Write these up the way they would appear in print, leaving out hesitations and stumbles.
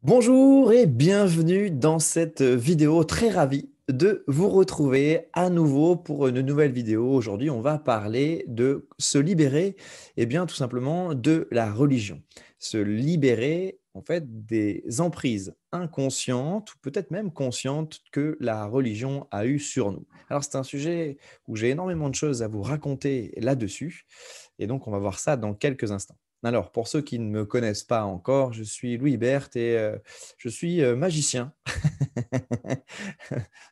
Bonjour et bienvenue dans cette vidéo. Très ravi de vous retrouver à nouveau pour une nouvelle vidéo. Aujourd'hui, on va parler de se libérer, et bien tout simplement de la religion. Se libérer en fait des emprises inconscientes ou peut-être même conscientes que la religion a eues sur nous. Alors c'est un sujet où j'ai énormément de choses à vous raconter là-dessus et donc on va voir ça dans quelques instants. Alors, pour ceux qui ne me connaissent pas encore, je suis Louis Bert et je suis magicien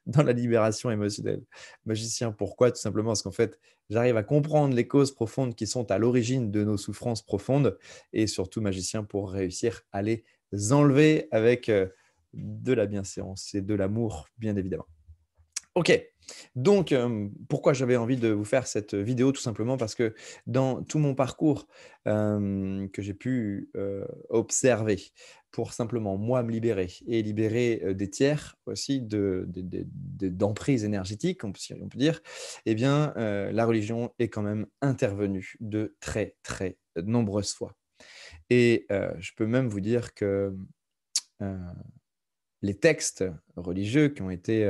dans la libération émotionnelle. Magicien, pourquoi? Tout simplement parce qu'en fait, j'arrive à comprendre les causes profondes qui sont à l'origine de nos souffrances profondes et surtout magicien pour réussir à les enlever avec de la bienséance et de l'amour, bien évidemment. OK. Donc, pourquoi j'avais envie de vous faire cette vidéo? Tout simplement parce que dans tout mon parcours, que j'ai pu, observer pour simplement moi me libérer et libérer, des tiers aussi d'emprise énergétique, si on peut dire, eh bien, la religion est quand même intervenue de très, très nombreuses fois et je peux même vous dire que, heu les textes religieux qui ont été,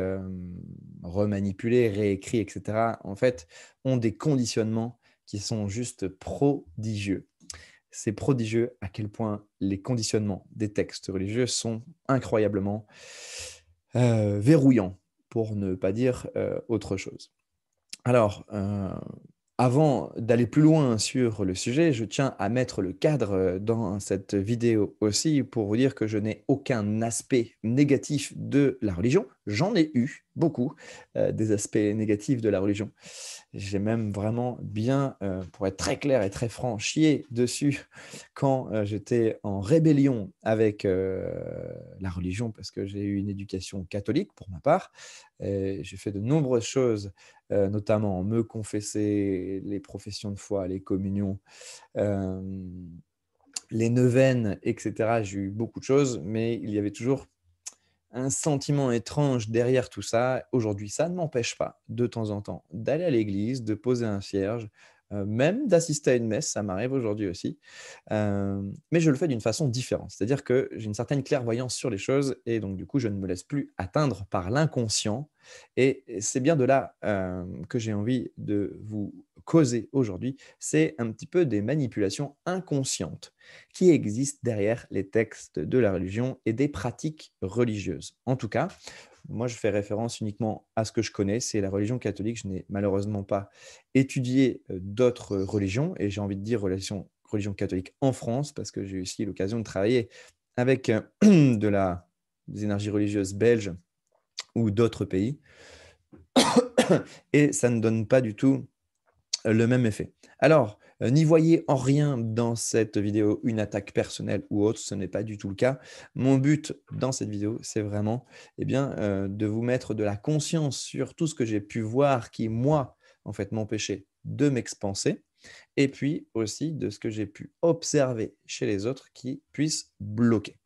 remanipulés, réécrits et cetera, en fait, ont des conditionnements qui sont juste prodigieux. C'est prodigieux à quel point les conditionnements des textes religieux sont incroyablement, verrouillants, pour ne pas dire, autre chose. Alors, avant d'aller plus loin sur le sujet, je tiens à mettre le cadre, dans cette vidéo aussi pour vous dire que je n'ai aucun aspect négatif de la religion. J'en ai eu beaucoup, des aspects négatifs de la religion. J'ai même vraiment bien, pour être très clair et très franc, chié dessus quand, j'étais en rébellion avec, la religion parce que j'ai eu une éducation catholique pour ma part. J'ai fait de nombreuses choses, notamment me confesser, les professions de foi, les communions, hem, les neuvaines et cetera. J'ai eu beaucoup de choses, mais il y avait toujours un sentiment étrange derrière tout ça. Aujourd'hui, ça ne m'empêche pas, de temps en temps, d'aller à l'église, de poser un cierge, même d'assister à une messe, ça m'arrive aujourd'hui aussi. Mais je le fais d'une façon différente. C'est-à-dire que j'ai une certaine clairvoyance sur les choses et donc du coup, je ne me laisse plus atteindre par l'inconscient et c'est bien de là, que j'ai envie de vous causer aujourd'hui. C'est un petit peu des manipulations inconscientes qui existent derrière les textes de la religion et des pratiques religieuses. En tout cas, moi, je fais référence uniquement à ce que je connais, c'est la religion catholique. Je n'ai malheureusement pas étudié, d'autres religions et j'ai envie de dire religion catholique en France parce que j'ai eu aussi l'occasion de travailler avec, des énergies religieuses belges ou d'autres pays et ça ne donne pas du tout le même effet. Alors, n'y voyez en rien dans cette vidéo une attaque personnelle ou autre, ce n'est pas du tout le cas. Mon but dans cette vidéo, c'est vraiment, eh bien, de vous mettre de la conscience sur tout ce que j'ai pu voir qui, moi, en fait, m'empêchait de m'expanser et puis aussi de ce que j'ai pu observer chez les autres qui puissent bloquer.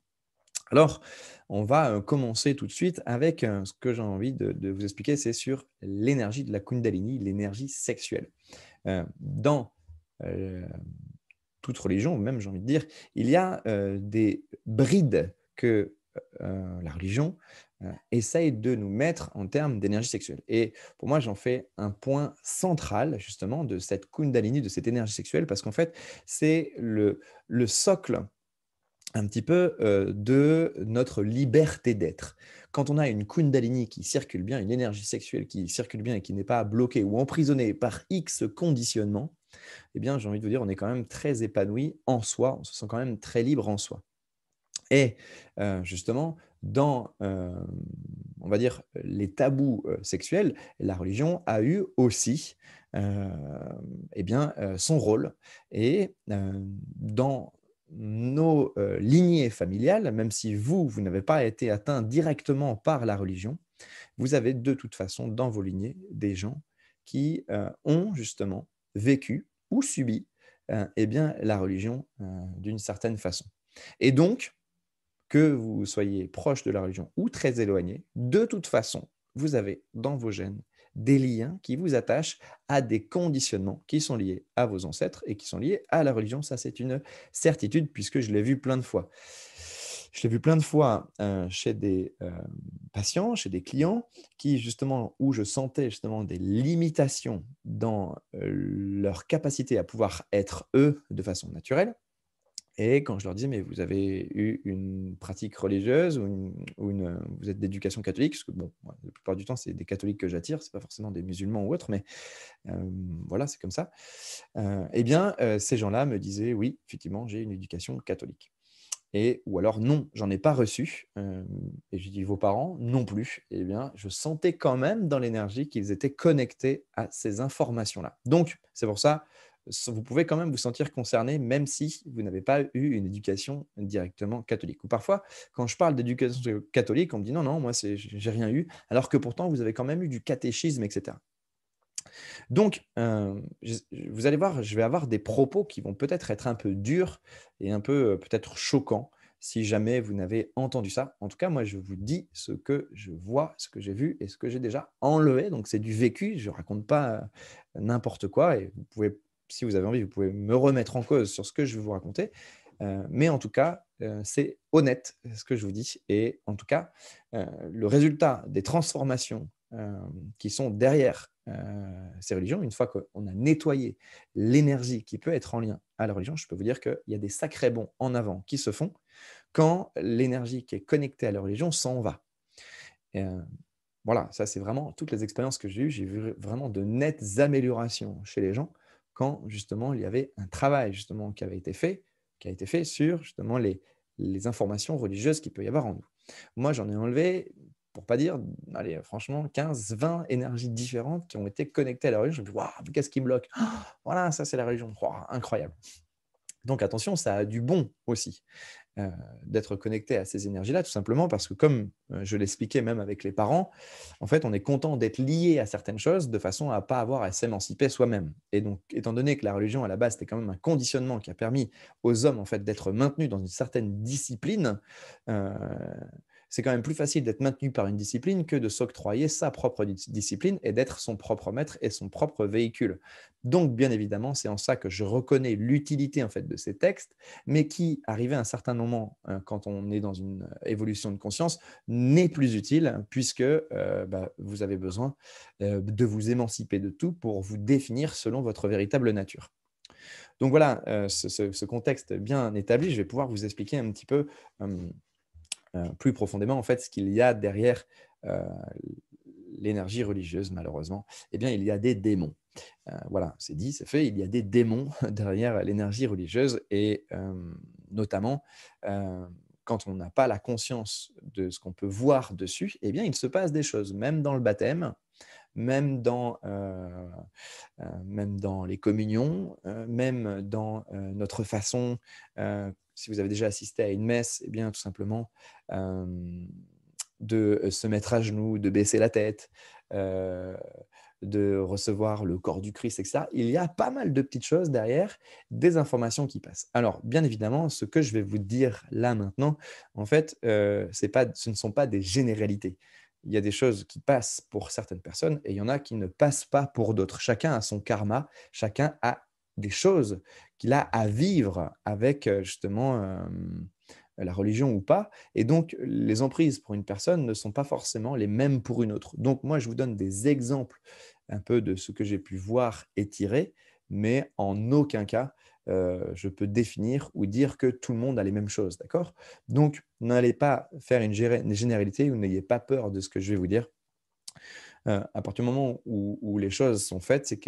Alors, on va, commencer tout de suite avec, ce que j'ai envie de vous expliquer, c'est sur l'énergie de la Kundalini, l'énergie sexuelle. Dans, heu, toute religion, même j'ai envie de dire, il y a, des brides que, la religion, essaye de nous mettre en termes d'énergie sexuelle et pour moi, j'en fais un point central justement de cette kundalini, de cette énergie sexuelle parce qu'en fait, c'est le socle un petit peu, de notre liberté d'être. Quand on a une kundalini qui circule bien, une énergie sexuelle qui circule bien et qui n'est pas bloquée ou emprisonnée par X conditionnements, eh bien, j'ai envie de vous dire, on est quand même très épanoui en soi, on se sent quand même très libre en soi. Et justement, dans, on va dire, les tabous, sexuels, la religion a eu aussi, et bien, son rôle et dans nos, lignées familiales, même si vous, vous n'avez pas été atteint directement par la religion, vous avez de toute façon dans vos lignées des gens qui, ont justement vécu ou subi, et bien, la religion, d'une certaine façon. Et donc que vous soyez proche de la religion ou très éloigné, de toute façon, vous avez dans vos gènes des liens qui vous attachent à des conditionnements qui sont liés à vos ancêtres et qui sont liés à la religion. Ça, c'est une certitude puisque je l'ai vu plein de fois. Je l'ai vu plein de fois, chez des, patients, chez des clients qui justement où je sentais justement des limitations dans, leur capacité à pouvoir être eux de façon naturelle. Et quand je leur dis: «Mais vous avez eu une pratique religieuse vous êtes d'éducation catholique?» parce que bon, moi, la plupart du temps, c'est des catholiques que j'attire, c'est pas forcément des musulmans ou autres, mais voilà, c'est comme ça. Et bien, ces gens-là me disaient: «Oui, effectivement, j'ai une éducation catholique». Et ou alors: «Non, j'en ai pas reçu». Et je lui dis: «Vos parents non plus». Et bien, je sentais quand même dans l'énergie qu'ils étaient connectés à ces informations-là. Donc c'est pour ça, vous pouvez quand même vous sentir concerné, même si vous n'avez pas eu une éducation directement catholique. Ou parfois, quand je parle d'éducation catholique, on me dit: «Non, non, moi c'est j'ai rien eu», alors que pourtant vous avez quand même eu du catéchisme et cetera. Donc, vous allez voir, je vais avoir des propos qui vont peut-être être un peu durs et un peu, peut-être choquants, si jamais vous n'avez entendu ça. En tout cas, moi, je vous dis ce que je vois, ce que j'ai vu et ce que j'ai déjà enlevé. Donc c'est du vécu, je ne raconte pas, n'importe quoi et vous pouvez, si vous avez envie, vous pouvez me remettre en cause sur ce que je vais vous raconter. Mais en tout cas, c'est honnête, ce que je vous dis et en tout cas, le résultat des transformations, qui sont derrière, ces religions, une fois qu'on a nettoyé l'énergie qui peut être en lien à la religion, je peux vous dire qu'il y a des sacrés bons en avant qui se font quand l'énergie qui est connectée à la religion s'en va. Et voilà, ça c'est vraiment toutes les expériences que j'ai vu vraiment de nettes améliorations chez les gens quand justement il y avait un travail justement qui a été fait sur justement les informations religieuses qu'il peut y avoir en nous. Moi, j'en ai enlevé, pour pas dire, allez, franchement 15-20 énergies différentes qui ont été connectées à la religion. Je me dis: «Waouh, qu'est-ce qui bloque? Voilà, ça c'est la religion. Waouh, incroyable». Donc attention, ça a du bon aussi heu, d'être connecté à ces énergies-là, tout simplement parce que comme, je l'expliquais même avec les parents, en fait, on est content d'être lié à certaines choses de façon à pas avoir à s'émanciper soi-même. Et donc, étant donné que la religion à la base, c'était quand même un conditionnement qui a permis aux hommes, en fait, d'être maintenus dans une certaine discipline, heu, c'est quand même plus facile d'être maintenu par une discipline que de s'octroyer sa propre discipline et d'être son propre maître et son propre véhicule. Donc, bien évidemment, c'est en ça que je reconnais l'utilité, en fait, de ces textes, mais qui, arrivé à un certain moment, quand on est dans une évolution de conscience, n'est plus utile puisque, bah, vous avez besoin, de vous émanciper de tout pour vous définir selon votre véritable nature. Donc voilà, ce contexte bien établi, je vais pouvoir vous expliquer un petit peu, hem, plus profondément, en fait, ce qu'il y a derrière, heu, l'énergie religieuse malheureusement. Eh bien, il y a des démons. Voilà, c'est dit, c'est fait. Il y a des démons derrière l'énergie religieuse et notamment, heu, quand on n'a pas la conscience de ce qu'on peut voir dessus, eh bien, il se passe des choses, même dans le baptême, même dans les communions, même dans, notre façon, si vous avez déjà assisté à une messe, eh bien, tout simplement, hem, de se mettre à genoux, de baisser la tête, heu, de recevoir le corps du Christ et cetera. Il y a pas mal de petites choses derrière, des informations qui passent. Alors, bien évidemment, ce que je vais vous dire là maintenant, en fait, ce ne sont pas des généralités. Il y a des choses qui passent pour certaines personnes et il y en a qui ne passent pas pour d'autres. Chacun a son karma, chacun a des choses qu'il a à vivre avec, justement, la religion ou pas. Et donc, les emprises pour une personne ne sont pas forcément les mêmes pour une autre. Donc, moi, je vous donne des exemples un peu de ce que j'ai pu voir et tirer, mais en aucun cas, je peux définir ou dire que tout le monde a les mêmes choses, d'accord? Donc, n'allez pas faire une généralité ou n'ayez pas peur de ce que je vais vous dire. À partir du moment où les choses sont faites, c'est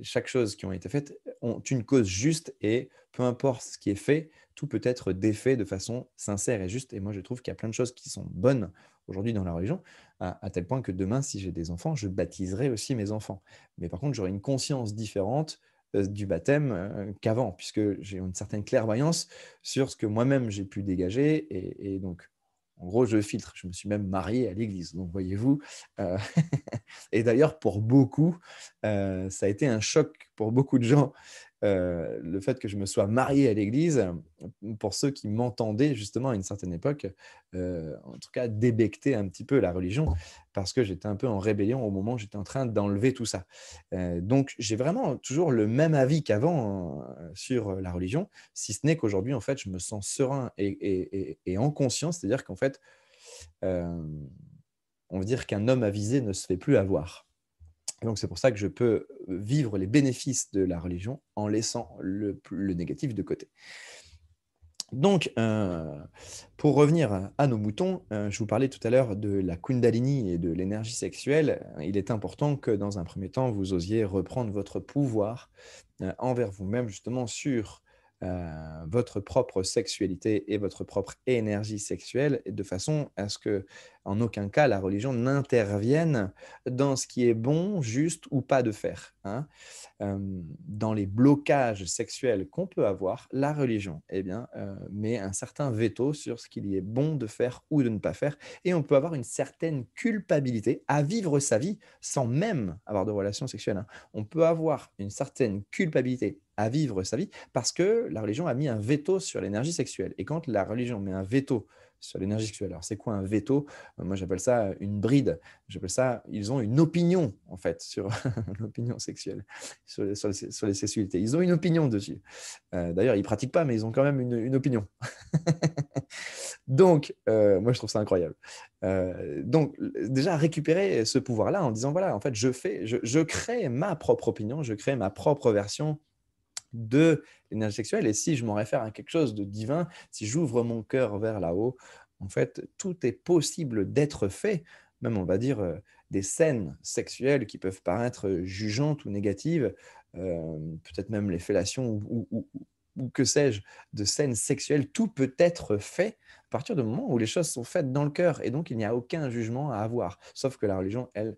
chaque chose qui ont été faites ont une cause juste et peu importe ce qui est fait, tout peut être défait de façon sincère et juste. Et moi, je trouve qu'il y a plein de choses qui sont bonnes aujourd'hui dans la religion, à tel point que demain, si j'ai des enfants, je baptiserai aussi mes enfants. Mais par contre, j'aurai une conscience différente, du baptême, qu'avant, puisque j'ai une certaine clairvoyance sur ce que moi-même j'ai pu dégager et donc en gros, je filtre. Je me suis même marié à l'église, donc voyez-vous, heu et d'ailleurs pour beaucoup, ça a été un choc pour beaucoup de gens le fait que je me sois marié à l'église, pour ceux qui m'entendaient justement à une certaine époque, en tout cas débecter un petit peu la religion parce que j'étais un peu en rébellion au moment où j'étais en train d'enlever tout ça. Donc j'ai vraiment toujours le même avis qu'avant, sur la religion, si ce n'est qu'aujourd'hui, en fait, je me sens serein et en conscience. C'est-à-dire qu'en fait, hem, on veut dire qu'un homme avisé ne se fait plus avoir. Donc c'est pour ça que je peux, vivre les bénéfices de la religion en laissant le négatif de côté. Donc, pour revenir à nos moutons, je vous parlais tout à l'heure de la Kundalini et de l'énergie sexuelle. Il est important que dans un premier temps, vous osiez reprendre votre pouvoir, envers vous-même justement sur, heu, votre propre sexualité et votre propre énergie sexuelle, et de façon à ce que, en aucun cas, la religion n'intervienne dans ce qui est bon, juste ou pas de faire, hein. Dans les blocages sexuels qu'on peut avoir, la religion, eh bien, met un certain veto sur ce qu'il y est bon de faire ou de ne pas faire, et on peut avoir une certaine culpabilité à vivre sa vie sans même avoir de relations sexuelles, hein. On peut avoir une certaine culpabilité à vivre sa vie parce que la religion a mis un veto sur l'énergie sexuelle, et quand la religion met un veto sur l'énergie sexuelle, alors c'est quoi un veto? Moi j'appelle ça une bride, j'appelle ça, ils ont une opinion en fait sur l'opinion sexuelle sur les sexualités. Ils ont une opinion dessus. D'ailleurs, ils ne pratiquent pas, mais ils ont quand même une opinion. Donc, moi, je trouve ça incroyable. Donc, déjà, récupérer ce pouvoir-là en disant, voilà, en fait, je crée ma propre opinion, je crée ma propre version de l'énergie sexuelle. Et si je m'en réfère à quelque chose de divin, si j'ouvre mon cœur vers là-haut, en fait, tout est possible d'être fait. Même, on va dire, des scènes sexuelles qui peuvent paraître jugeantes ou négatives, peut-être même les fellations ou que sais-je, de scènes sexuelles, tout peut être fait à partir du moment où les choses sont faites dans le cœur. Et donc, il n'y a aucun jugement à avoir. Sauf que la religion, elle,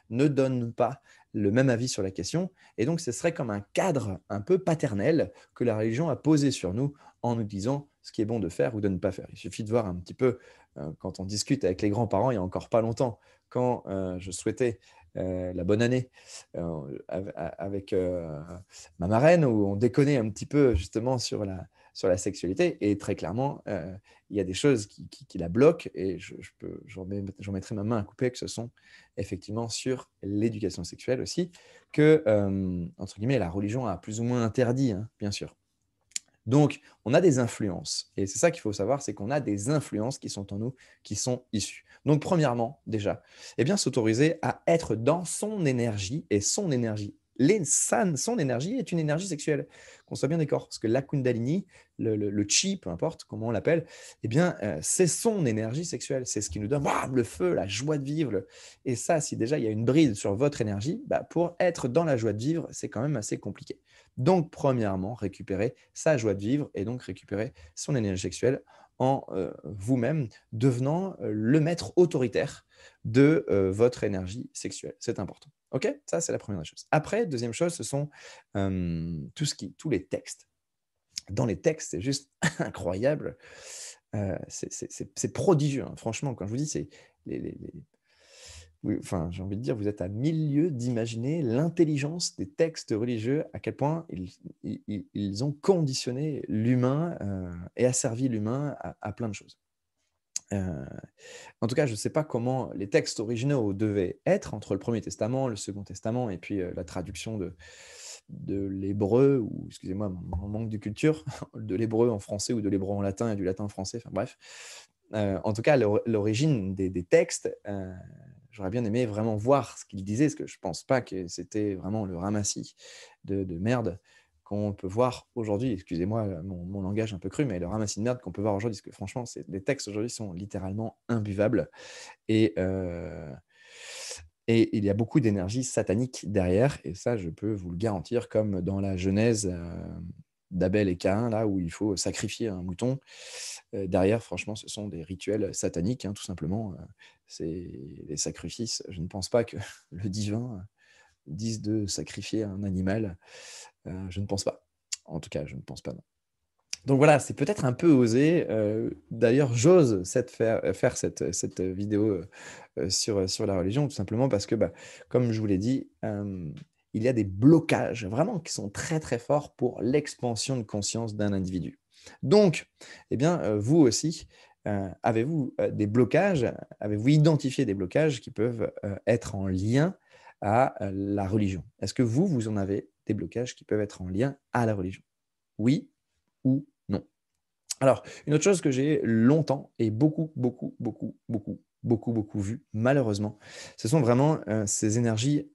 ne donne pas le même avis sur la question, et donc ce serait comme un cadre un peu paternel que la religion a posé sur nous en nous disant ce qui est bon de faire ou de ne pas faire. Il suffit de voir un petit peu, quand on discute avec les grands-parents, il y a encore pas longtemps, quand, je souhaitais, la bonne année, avec, ma marraine, où on déconnait un petit peu justement sur la sexualité, et très clairement, il y a des choses qui la bloquent, et j'en mettrai ma main à couper, que ce sont effectivement sur l'éducation sexuelle aussi, que, entre guillemets, la religion a plus ou moins interdit, hein, bien sûr. Donc, on a des influences, et c'est ça qu'il faut savoir, c'est qu'on a des influences qui sont en nous, qui sont issues. Donc premièrement, déjà, eh bien, s'autoriser à être dans son énergie, et son énergie, son énergie est une énergie sexuelle, qu'on soit bien d'accord. Parce que la kundalini, le chi, peu importe comment on l'appelle, eh bien, c'est son énergie sexuelle. C'est ce qui nous donne bam, le feu, la joie de vivre. Et ça, si déjà il y a une bride sur votre énergie, bah, pour être dans la joie de vivre, c'est quand même assez compliqué. Donc, premièrement, récupérer sa joie de vivre, et donc récupérer son énergie sexuelle en vous-même, devenant le maître autoritaire de votre énergie sexuelle. C'est important. OK? Ça, c'est la première chose. Après, deuxième chose, ce sont tous les textes. Dans les textes, c'est juste incroyable. C'est prodigieux, hein. Franchement, quand je vous dis, c'est les oui, enfin, j'ai envie de dire, vous êtes à 1000 lieues d'imaginer l'intelligence des textes religieux, à quel point ils ont conditionné l'humain, et asservi l'humain à plein de choses. Heu, En tout cas, je ne sais pas comment les textes originaux devaient être entre le Premier Testament, le Second Testament, et puis, la traduction de l'hébreu, ou excusez-moi mon manque de culture, de l'hébreu en français ou de l'hébreu en latin et du latin en français, enfin bref. En tout cas, l'origine des textes, j'aurais bien aimé vraiment voir ce qu'ils disaient, parce que je pense pas que c'était vraiment le ramassis de merde qu'on peut voir aujourd'hui. Excusez-moi, mon langage un peu cru, mais le ramassis de merde qu'on peut voir aujourd'hui, parce que franchement, les textes aujourd'hui sont littéralement imbuvables, et il y a beaucoup d'énergie satanique derrière, et ça, je peux vous le garantir, comme dans la Genèse, d'Abel et Caïn, là où il faut sacrifier un mouton. Derrière, franchement, ce sont des rituels sataniques, hein, tout simplement. C'est des sacrifices. Je ne pense pas que le divin dise de sacrifier un animal. Je ne pense pas. En tout cas, je ne pense pas, non. Donc voilà, c'est peut-être un peu osé. D'ailleurs, j'ose faire cette vidéo sur la religion, tout simplement parce que, bah, comme je vous l'ai dit, il y a des blocages vraiment qui sont très, très forts pour l'expansion de conscience d'un individu. Donc, eh bien, vous aussi, avez-vous, des blocages? Avez-vous identifié des blocages qui peuvent, être en lien à, la religion? Est-ce que vous, vous en avez des blocages qui peuvent être en lien à la religion? Oui ou non? Alors, une autre chose que j'ai longtemps et beaucoup, beaucoup, beaucoup, beaucoup, beaucoup, beaucoup vu, malheureusement, ce sont vraiment, ces énergies,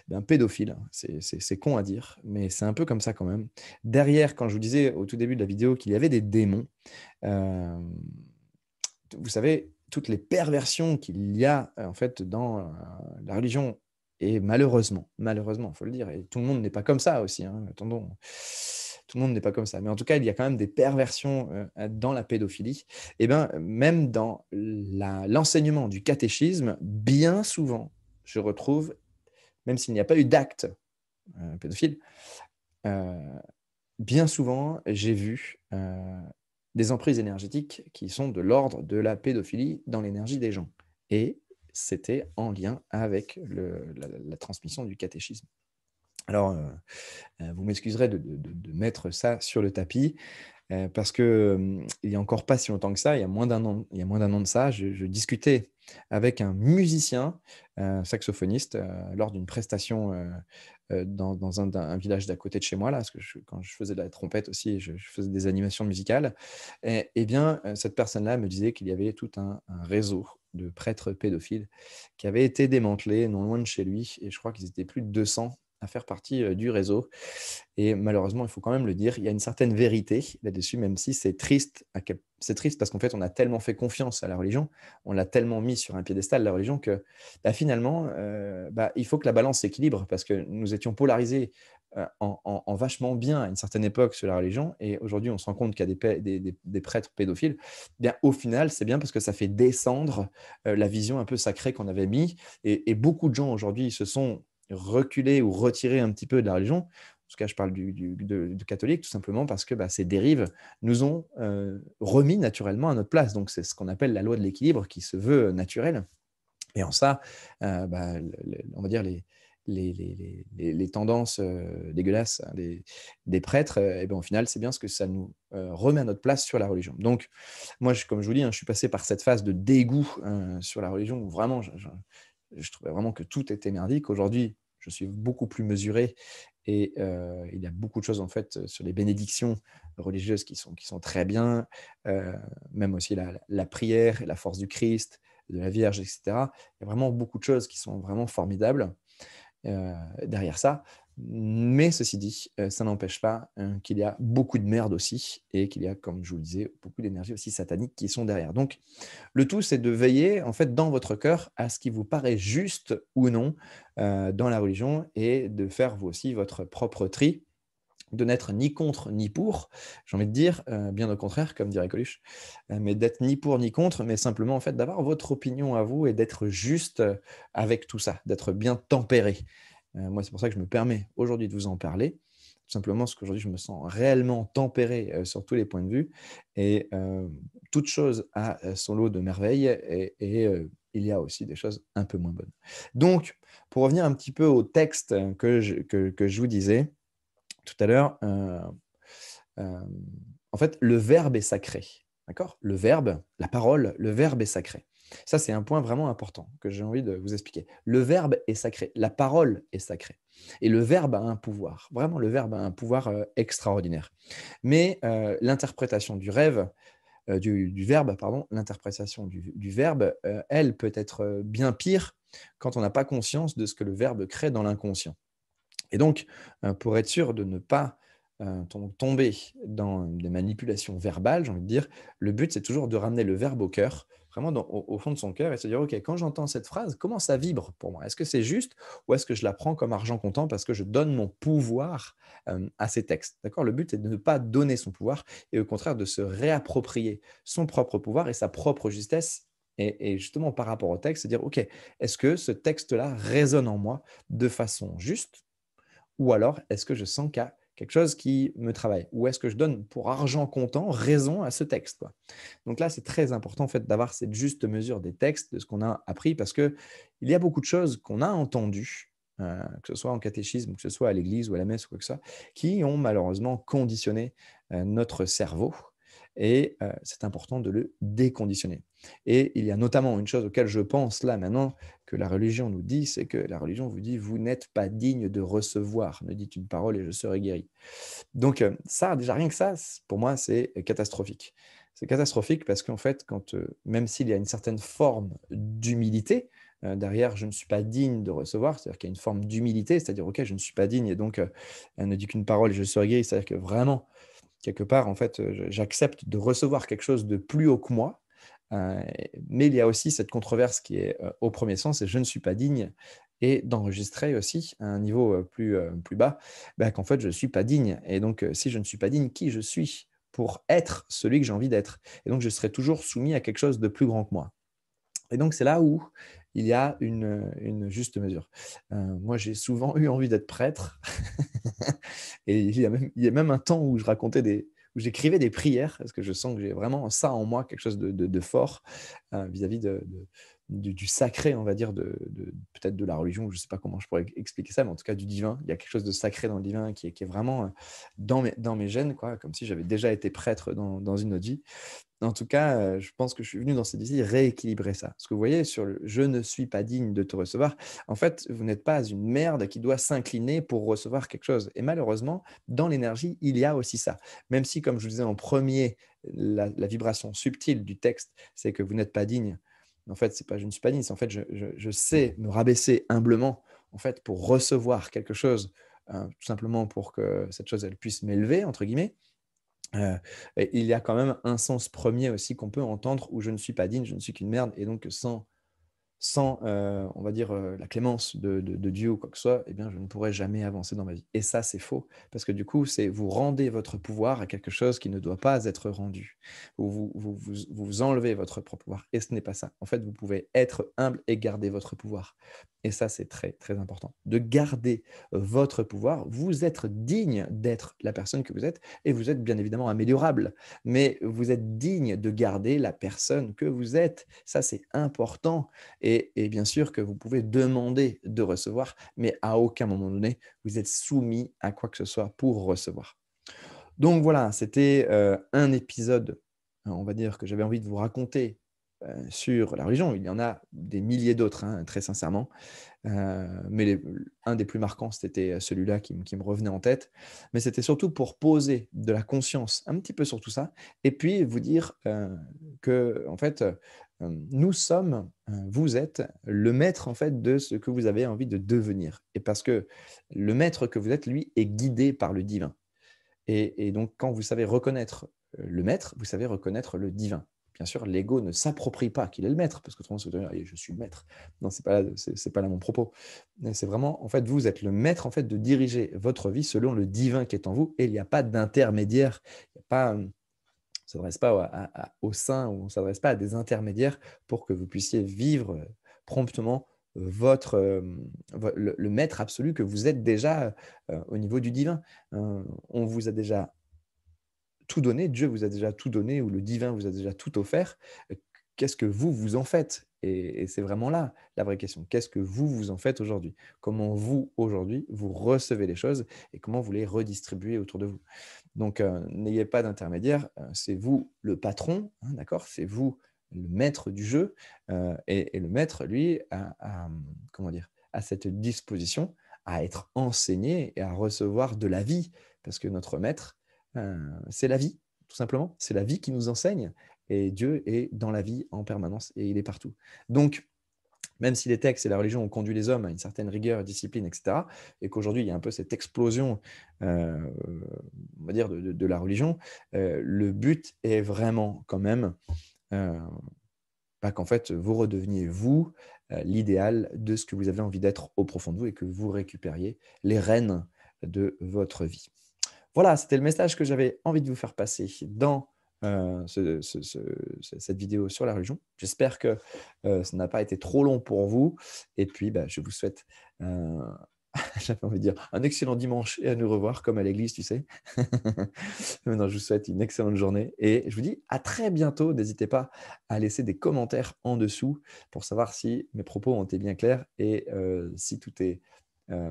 ben, pédophiles. C'est con à dire, mais c'est un peu comme ça quand même. Derrière, quand je vous disais au tout début de la vidéo qu'il y avait des démons, hem, vous savez, toutes les perversions qu'il y a, en fait, dans, la religion et malheureusement, il faut le dire et tout le monde n'est pas comme ça aussi, hein, attendons. Tout le monde n'est pas comme ça, mais en tout cas, il y a quand même des perversions, dans la pédophilie et ben, même dans l'enseignement du catéchisme, bien souvent, je retrouve, même s'il n'y a pas eu d'acte, pédophile, heu, bien souvent, j'ai vu, des emprises énergétiques qui sont de l'ordre de la pédophilie dans l'énergie des gens et c'était en lien avec la transmission du catéchisme. Alors, vous m'excuserez de mettre ça sur le tapis, parce que, il y a encore pas si longtemps que ça, il y a moins d'un an de ça, je discutais avec un musicien, saxophoniste, lors d'une prestation, dans un village d'à côté de chez moi là, parce que quand je faisais de la trompette aussi, je faisais des animations musicales et bien, cette personne-là me disait qu'il y avait tout un réseau de prêtres pédophiles qui avait été démantelé non loin de chez lui et je crois qu'ils étaient plus de 200 à faire partie, du réseau et malheureusement, il faut quand même le dire, il y a une certaine vérité là-dessus, même si c'est triste parce qu'en fait, on a tellement fait confiance à la religion, on l'a tellement mis sur un piédestal, la religion, que, bah, finalement, bah, il faut que la balance s'équilibre parce que nous étions polarisés, en vachement bien à une certaine époque sur la religion et aujourd'hui, on se rend compte qu'il y a des prêtres pédophiles. Bien, au final, c'est bien parce que ça fait descendre, la vision un peu sacrée qu'on avait mis et beaucoup de gens aujourd'hui se sont reculés ou retirés un petit peu de la religion. En tout cas, je parle du catholique, tout simplement parce que, bah, ces dérives nous ont, remis naturellement à notre place. Donc c'est ce qu'on appelle la loi de l'équilibre qui se veut naturelle et en ça, bah, on va dire les tendances, dégueulasses hein, des prêtres, et ben, au final, c'est bien ce que ça nous, remet à notre place sur la religion. Donc moi, comme je vous dis, hein, je suis passé par cette phase de dégoût, sur la religion où vraiment je trouvais vraiment que tout était merdique. Aujourd'hui, je suis beaucoup plus mesuré et il y a beaucoup de choses en fait, sur les bénédictions religieuses qui sont très bien, même aussi la prière et la force du Christ, de la Vierge et cetera. Il y a vraiment beaucoup de choses qui sont vraiment formidables derrière ça. Mais ceci dit, ça n'empêche pas, qu'il y a beaucoup de merde aussi et qu'il y a, comme je vous le disais, beaucoup d'énergies aussi sataniques qui sont derrière. Donc le tout, c'est de veiller, en fait, dans votre cœur à ce qui vous paraît juste ou non, dans la religion et de faire vous aussi votre propre tri, de n'être ni contre ni pour, j'ai envie de dire, bien au contraire, comme dirait Coluche, mais d'être ni pour ni contre, mais simplement, en fait, d'avoir votre opinion à vous et d'être juste, avec tout ça, d'être bien tempéré. Moi, c'est pour ça que je me permets aujourd'hui de vous en parler, tout simplement parce qu'aujourd'hui, je me sens réellement tempéré, sur tous les points de vue et toute chose a, son lot de merveilles et il y a aussi des choses un peu moins bonnes. Donc, pour revenir un petit peu au texte que je vous disais tout à l'heure, hem, en fait, le verbe est sacré, d'accord? Le verbe, la parole, le verbe est sacré. Ça, c'est un point vraiment important que j'ai envie de vous expliquer. Le verbe est sacré, la parole est sacrée et le verbe a un pouvoir. Vraiment, le verbe a un pouvoir, extraordinaire. Mais, l'interprétation du rêve, du verbe, pardon, l'interprétation du verbe, elle, peut être, bien pire quand on n'a pas conscience de ce que le verbe crée dans l'inconscient. Et donc, pour être sûr de ne pas, tomber dans des manipulations verbales, j'ai envie de dire, le but, c'est toujours de ramener le verbe au cœur, vraiment au fond de son cœur et se dire: «OK, quand j'entends cette phrase, comment ça vibre pour moi? Est-ce que c'est juste ou est-ce que je la prends comme argent comptant parce que je donne mon pouvoir, à ces textes?» D'accord? Le but, c'est de ne pas donner son pouvoir et au contraire de se réapproprier son propre pouvoir et sa propre justesse et justement par rapport au texte, se dire: «OK, est-ce que ce texte-là résonne en moi de façon juste?» Ou alors, est-ce que je sens qu'il y a quelque chose qui me travaille? Ou est-ce que je donne pour argent comptant raison à ce texte, quoi? Donc là, c'est très important, en fait, d'avoir cette juste mesure des textes, de ce qu'on a appris, parce que il y a beaucoup de choses qu'on a entendues, que ce soit en catéchisme, que ce soit à l'église ou à la messe ou quoi que ce soit, qui ont malheureusement conditionné notre cerveau et c'est important de le déconditionner. Et il y a notamment une chose auquel je pense là maintenant que la religion nous dit, c'est que la religion vous dit: «Vous n'êtes pas digne de recevoir, me dit une parole et je serai guéri». Donc ça, déjà rien que ça, pour moi, c'est catastrophique. C'est catastrophique parce qu'en fait, quand, même s'il y a une certaine forme d'humilité, derrière «je ne suis pas digne de recevoir», c'est-à-dire qu'il y a une forme d'humilité, c'est-à-dire: «OK, je ne suis pas digne et donc elle ne dit qu'une parole et je serai guéri». C'est-à-dire que vraiment, quelque part, en fait, j'accepte de recevoir quelque chose de plus haut que moi, heu, mais il y a aussi cette controverse qui est, au premier sens et je ne suis pas digne et d'enregistrer aussi à un niveau, plus bas, bah, qu'en fait je ne suis pas digne et donc si je ne suis pas digne, qui je suis pour être celui que j'ai envie d'être? Et donc je serai toujours soumis à quelque chose de plus grand que moi. Et donc c'est là où il y a une juste mesure. Moi j'ai souvent eu envie d'être prêtre et il y a même un temps où je racontais des où j'écrivais des prières parce que je sens que j'ai vraiment ça en moi, quelque chose de fort, vis-à-vis du sacré, on va dire, de peut-être de la religion, je ne sais pas comment je pourrais expliquer ça, mais en tout cas du divin. Il y a quelque chose de sacré dans le divin qui est vraiment, dans mes gènes, quoi, comme si j'avais déjà été prêtre dans une autre vie. En tout cas, je pense que je suis venu dans cette vie rééquilibrer ça. Parce que vous voyez, sur le «je ne suis pas digne de te recevoir», en fait, vous n'êtes pas une merde qui doit s'incliner pour recevoir quelque chose et malheureusement, dans l'énergie, il y a aussi ça. Même si, comme je vous disais en premier, la vibration subtile du texte, c'est que vous n'êtes pas digne. En fait, c'est pas «je ne suis pas digne», c'est en fait je sais me rabaisser humblement, en fait, pour recevoir quelque chose, tout simplement pour que cette chose, elle puisse «m'élever» entre guillemets. Heu et il y a quand même un sens premier aussi qu'on peut entendre où je ne suis pas digne, je ne suis qu'une merde et donc sans, on va dire, la clémence de Dieu ou quoi que ce soit, eh bien, je ne pourrais jamais avancer dans ma vie et ça, c'est faux parce que du coup, c'est vous rendez votre pouvoir à quelque chose qui ne doit pas être rendu. Vous enlevez votre propre pouvoir et ce n'est pas ça. En fait, vous pouvez être humble et garder votre pouvoir et ça, c'est très, très important. De garder votre pouvoir, vous êtes digne d'être la personne que vous êtes et vous êtes bien évidemment améliorable, mais vous êtes digne de garder la personne que vous êtes. Ça, c'est important et bien sûr que vous pouvez demander de recevoir, mais à aucun moment donné, vous êtes soumis à quoi que ce soit pour recevoir. Donc voilà, c'était, un épisode, on va dire que j'avais envie de vous raconter, sur la religion. Il y en a des milliers d'autres, hein, très sincèrement. Mais un des plus marquants, c'était celui-là qui me revenait en tête. Mais c'était surtout pour poser de la conscience un petit peu sur tout ça et puis vous dire, qu'en fait, nous sommes, vous êtes le maître, en fait, de ce que vous avez envie de devenir et parce que le maître que vous êtes, lui, est guidé par le divin. Et donc quand vous savez reconnaître, le maître, vous savez reconnaître le divin. Bien sûr, l'ego ne s'approprie pas qu'il est le maître, parce que autrement ça veut dire: «Allez, je suis le maître». Non, c'est pas là mon propos. Mais c'est vraiment, en fait, vous êtes le maître, en fait, de diriger votre vie selon le divin qui est en vous et il y a pas d'intermédiaire. Il y a pas, on s'adresse pas aux saints ou on s'adresse pas à des intermédiaires pour que vous puissiez vivre, promptement, votre, le maître absolu que vous êtes déjà, au niveau du divin. On vous a déjà tout donné, Dieu vous a déjà tout donné ou le divin vous a déjà tout offert. Qu'est-ce que vous, vous en faites? Et c'est vraiment là la vraie question. Qu'est-ce que vous, vous en faites aujourd'hui? Comment vous, aujourd'hui, vous recevez les choses et comment vous les redistribuez autour de vous? Donc, n'ayez pas d'intermédiaire, c'est vous le patron, hein, d'accord? C'est vous le maître du jeu, et le maître, lui, comment dire? A cette disposition à être enseigné et à recevoir de la vie. Parce que notre maître, c'est la vie, tout simplement. C'est la vie qui nous enseigne et Dieu est dans la vie en permanence et il est partout. Donc même si les textes et la religion ont conduit les hommes à une certaine rigueur, discipline, et cetera, et qu'aujourd'hui il y a un peu cette explosion, on va dire de la religion, le but est vraiment quand même, heu, bah, qu'en fait vous redeveniez vous, l'idéal de ce que vous avez envie d'être au profond de vous et que vous récupériez les rênes de votre vie. Voilà, c'était le message que j'avais envie de vous faire passer dans, cette vidéo sur la religion. J'espère que, ça n'a pas été trop long pour vous et puis, bah, je vous souhaite, heu, j'avais envie de dire un excellent dimanche et à nous revoir comme à l'église, tu sais? Non, je vous souhaite une excellente journée et je vous dis à très bientôt. N'hésitez pas à laisser des commentaires en dessous pour savoir si mes propos ont été bien clairs et si tout est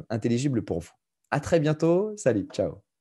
intelligible pour vous. À très bientôt. Salut, ciao.